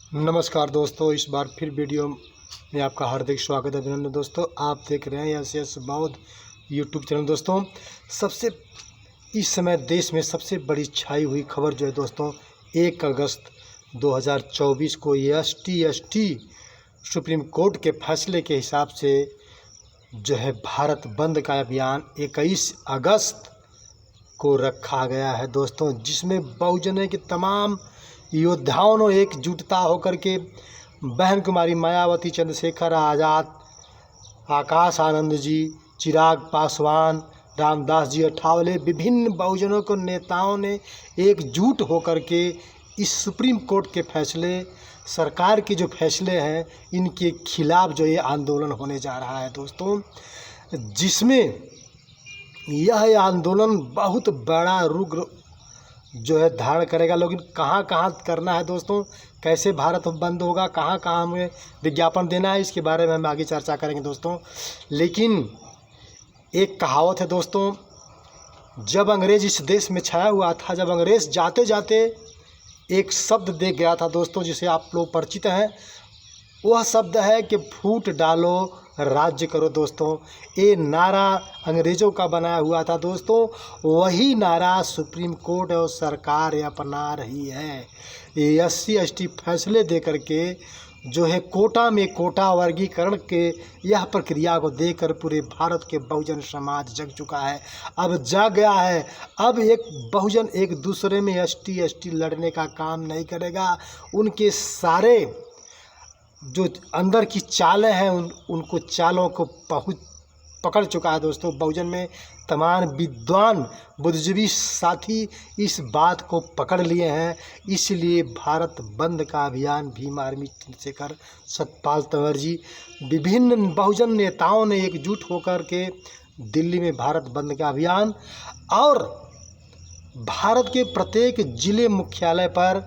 नमस्कार दोस्तों, इस बार फिर वीडियो में आपका हार्दिक स्वागत है। अभिनंदन दोस्तों, आप देख रहे हैं एस बौद्ध यूट्यूब चैनल। दोस्तों, सबसे इस समय देश में सबसे बड़ी छाई हुई खबर जो है दोस्तों, 1 अगस्त 2024 को एसटी सुप्रीम कोर्ट के फैसले के हिसाब से जो है भारत बंद का अभियान 21 अगस्त को रखा गया है दोस्तों, जिसमें बहुजन के तमाम योद्धाओं ने एकजुटता होकर के बहन कुमारी मायावती, चंद्रशेखर आज़ाद, आकाश आनंद जी, चिराग पासवान, रामदास जी अठावले, विभिन्न बहुजनों को नेताओं ने एकजुट होकर के इस सुप्रीम कोर्ट के फैसले, सरकार के जो फैसले हैं, इनके खिलाफ जो ये आंदोलन होने जा रहा है दोस्तों, जिसमें यह आंदोलन बहुत बड़ा रुख जो है धारण करेगा। लेकिन कहाँ कहाँ करना है दोस्तों, कैसे भारत बंद होगा, कहाँ कहाँ हमें विज्ञापन देना है, इसके बारे में हम आगे चर्चा करेंगे दोस्तों। लेकिन एक कहावत है दोस्तों, जब अंग्रेज इस देश में छाया हुआ था, जब अंग्रेज जाते जाते एक शब्द दे गया था दोस्तों, जिसे आप लोग परिचित हैं, वह शब्द है कि फूट डालो राज्य करो। दोस्तों, ये नारा अंग्रेज़ों का बनाया हुआ था दोस्तों, वही नारा सुप्रीम कोर्ट और सरकार अपना रही है। ये SC/ST फैसले दे करके जो है कोटा में कोटा वर्गीकरण के यह प्रक्रिया को देकर पूरे भारत के बहुजन समाज जग चुका है, अब जग गया है। अब एक बहुजन एक दूसरे में ST/ST लड़ने का काम नहीं करेगा। उनके सारे जो अंदर की चालें हैं उनको चालों को पकड़ चुका है दोस्तों। बहुजन में तमाम विद्वान बुद्धिजीवी साथी इस बात को पकड़ लिए हैं। इसलिए भारत बंद का अभियान भीम आर्मी, चंद्रशेखर, सतपाल तंवर जी, विभिन्न बहुजन नेताओं ने एकजुट होकर के दिल्ली में भारत बंद का अभियान और भारत के प्रत्येक जिले मुख्यालय पर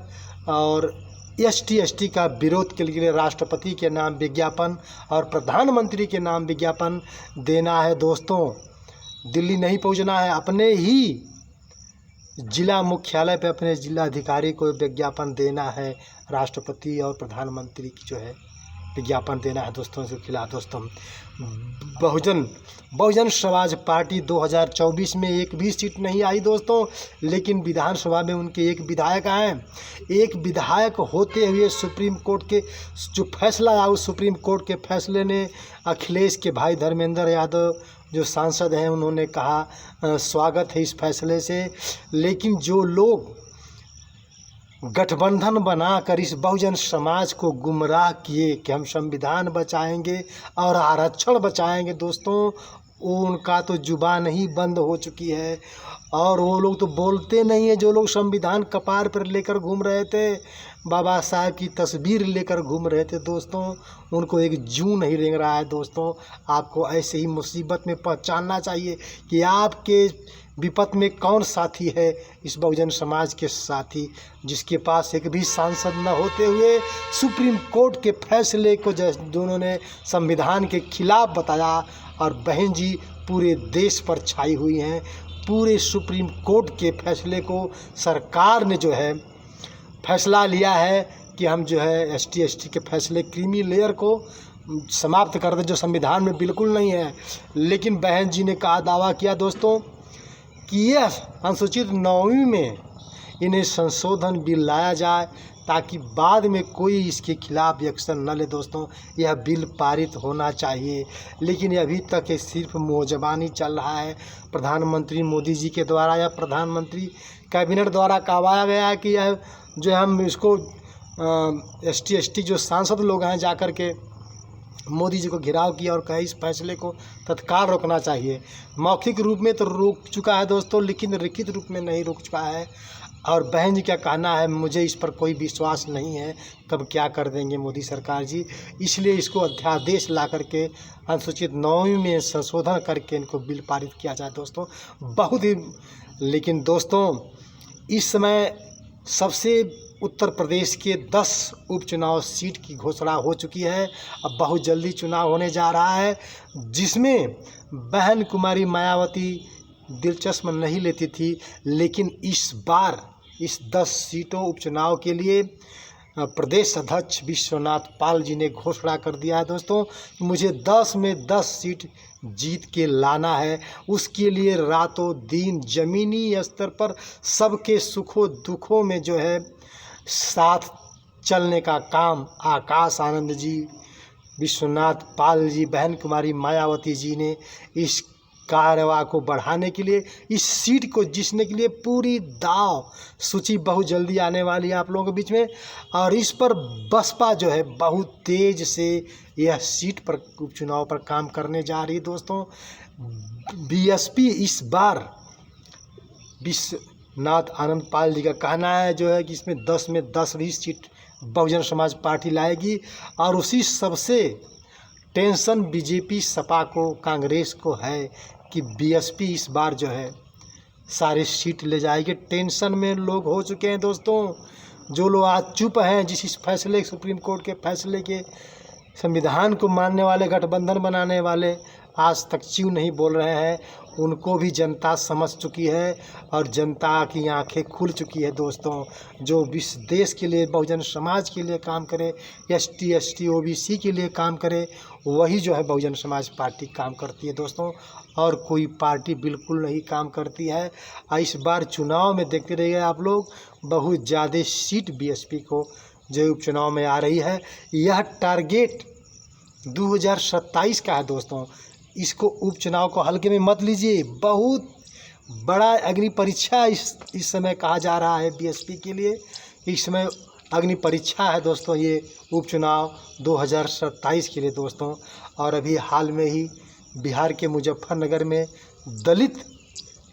और ST/ST का विरोध के लिए राष्ट्रपति के नाम विज्ञापन और प्रधानमंत्री के नाम विज्ञापन देना है दोस्तों। दिल्ली नहीं पहुंचना है, अपने ही जिला मुख्यालय पे अपने जिलाधिकारी को विज्ञापन देना है, राष्ट्रपति और प्रधानमंत्री की जो है विज्ञापन देना है दोस्तों के खिलाफ। दोस्तों, बहुजन समाज पार्टी 2024 में एक भी सीट नहीं आई दोस्तों, लेकिन विधानसभा में उनके एक विधायक आए। एक विधायक होते हुए सुप्रीम कोर्ट के जो फैसला आया, उस सुप्रीम कोर्ट के फैसले ने अखिलेश के भाई धर्मेंद्र यादव जो सांसद हैं, उन्होंने कहा स्वागत है इस फैसले से। लेकिन जो लोग गठबंधन बनाकर इस बहुजन समाज को गुमराह किए कि हम संविधान बचाएंगे और आरक्षण बचाएंगे दोस्तों, उनका तो जुबान ही बंद हो चुकी है। और वो लोग तो बोलते नहीं है, जो लोग संविधान कपार पर लेकर घूम रहे थे, बाबा साहब की तस्वीर लेकर घूम रहे थे दोस्तों, उनको एक जूं नहीं रेंग रहा है दोस्तों। आपको ऐसे ही मुसीबत में पहचानना चाहिए कि आपके विपत में कौन साथी है। इस बहुजन समाज के साथी जिसके पास एक भी सांसद न होते हुए सुप्रीम कोर्ट के फैसले को दोनों ने संविधान के खिलाफ बताया, और बहन जी पूरे देश पर छाई हुई हैं। पूरे सुप्रीम कोर्ट के फैसले को सरकार ने जो है फैसला लिया है कि हम जो है ST/ST के फैसले क्रीमी लेयर को समाप्त कर दें, जो संविधान में बिल्कुल नहीं है। लेकिन बहन जी ने कहा, दावा किया दोस्तों कि यह अनुसूचित 9वीं में इन्हें संशोधन बिल लाया जाए ताकि बाद में कोई इसके खिलाफ एक्शन न ले दोस्तों। यह बिल पारित होना चाहिए, लेकिन अभी तक ये सिर्फ मुँहज़बानी चल रहा है। प्रधानमंत्री मोदी जी के द्वारा या प्रधानमंत्री कैबिनेट द्वारा कहवाया गया है कि यह जो हम इसको ST/ST जो सांसद लोग हैं जाकर के मोदी जी को घिराव किया और कहे इस फैसले को तत्काल रोकना चाहिए। मौखिक रूप में तो रोक चुका है दोस्तों, लेकिन लिखित रूप में नहीं रोक चुका है। और बहन जी क्या कहना है, मुझे इस पर कोई विश्वास नहीं है, कब क्या कर देंगे मोदी सरकार जी, इसलिए इसको अध्यादेश ला करके अनुसूचित 9वीं में संशोधन करके इनको बिल पारित किया जाए दोस्तों। बहुत ही लेकिन दोस्तों, इस समय सबसे उत्तर प्रदेश के 10 उपचुनाव सीट की घोषणा हो चुकी है। अब बहुत जल्दी चुनाव होने जा रहा है, जिसमें बहन कुमारी मायावती दिलचस्प नहीं लेती थी, लेकिन इस बार इस 10 सीटों उपचुनाव के लिए प्रदेश अध्यक्ष विश्वनाथ पाल जी ने घोषणा कर दिया है दोस्तों कि मुझे 10 में 10 सीट जीत के लाना है। उसके लिए रातों दिन ज़मीनी स्तर पर सबके सुखों दुखों में जो है साथ चलने का काम आकाश आनंद जी, विश्वनाथ पाल जी, बहन कुमारी मायावती जी ने इस कार्यवाही को बढ़ाने के लिए, इस सीट को जीतने के लिए पूरी दाव सूची बहुत जल्दी आने वाली है आप लोगों के बीच में। और इस पर बसपा जो है बहुत तेज से यह सीट पर उपचुनाव पर काम करने जा रही है दोस्तों। बीएसपी इस बार विश्वनाथ आनंद पाल जी का कहना है जो है कि इसमें 10 में 10 भी सीट बहुजन समाज पार्टी लाएगी। और उसी सबसे टेंशन बीजेपी सपा को कांग्रेस को है कि बीएसपी इस बार जो है सारी सीट ले जाएगी। टेंशन में लोग हो चुके हैं दोस्तों। जो लोग आज चुप हैं, जिस इस फैसले सुप्रीम कोर्ट के फैसले के संविधान को मानने वाले, गठबंधन बनाने वाले आज तक चीव नहीं बोल रहे हैं, उनको भी जनता समझ चुकी है और जनता की आंखें खुल चुकी है दोस्तों। जो इस देश के लिए, बहुजन समाज के लिए काम करे, एसटी एसटी ओबीसी के लिए काम करे, वही जो है बहुजन समाज पार्टी काम करती है दोस्तों। और कोई पार्टी बिल्कुल नहीं काम करती है। इस बार चुनाव में देखते रहिए आप लोग, बहुत ज़्यादा सीट बीएसपी को जो उपचुनाव में आ रही है। यह टारगेट 2027 का है दोस्तों। इसको उपचुनाव को हल्के में मत लीजिए, बहुत बड़ा अग्नि परीक्षा इस समय कहा जा रहा है बीएसपी के लिए। इस समय अग्नि परीक्षा है दोस्तों ये उपचुनाव 2027 के लिए दोस्तों। और अभी हाल में ही बिहार के मुजफ्फरनगर में दलित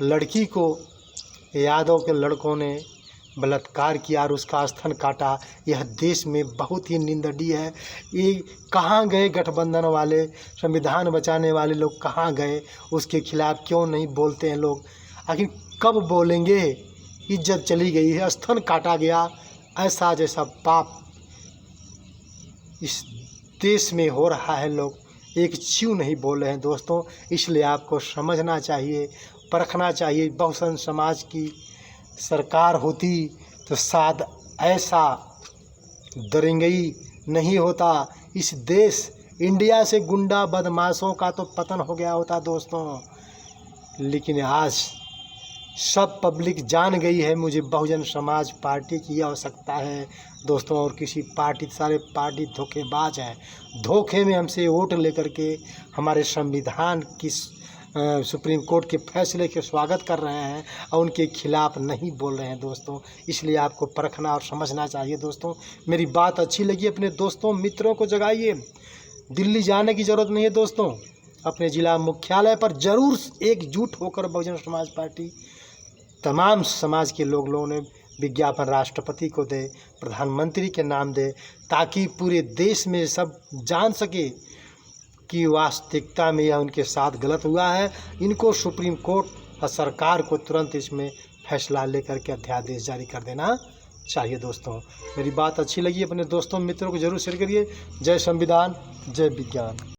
लड़की को यादव के लड़कों ने बलात्कार किया और उसका स्तन काटा। यह देश में बहुत ही निंदनीय है। ये कहाँ गए गठबंधन वाले, संविधान बचाने वाले लोग कहाँ गए? उसके खिलाफ क्यों नहीं बोलते हैं लोग? आखिर कब बोलेंगे? इज्जत चली गई है, स्तन काटा गया, ऐसा जैसा पाप इस देश में हो रहा है। लोग एक चीव नहीं बोल रहे हैं दोस्तों। इसलिए आपको समझना चाहिए, परखना चाहिए। बहुजन समाज की सरकार होती तो शायद ऐसा दरिंगई नहीं होता। इस देश इंडिया से गुंडा बदमाशों का तो पतन हो गया होता दोस्तों। लेकिन आज सब पब्लिक जान गई है मुझे बहुजन समाज पार्टी की आवश्यकता है दोस्तों। और किसी पार्टी, सारे पार्टी धोखेबाज है। धोखे में हमसे वोट लेकर के हमारे संविधान की सुप्रीम कोर्ट के फैसले के स्वागत कर रहे हैं और उनके खिलाफ नहीं बोल रहे हैं दोस्तों। इसलिए आपको परखना और समझना चाहिए दोस्तों। मेरी बात अच्छी लगी, अपने दोस्तों मित्रों को जगाइए। दिल्ली जाने की ज़रूरत नहीं है दोस्तों। अपने ज़िला मुख्यालय पर ज़रूर एकजुट होकर बहुजन समाज पार्टी तमाम समाज के लोगों ने विज्ञापन राष्ट्रपति को दे, प्रधानमंत्री के नाम दे, ताकि पूरे देश में सब जान सके कि वास्तविकता में यह उनके साथ गलत हुआ है। इनको सुप्रीम कोर्ट और सरकार को तुरंत इसमें फैसला लेकर के अध्यादेश जारी कर देना चाहिए दोस्तों। मेरी बात अच्छी लगी, अपने दोस्तों मित्रों को जरूर शेयर करिए। जय संविधान, जय विज्ञान।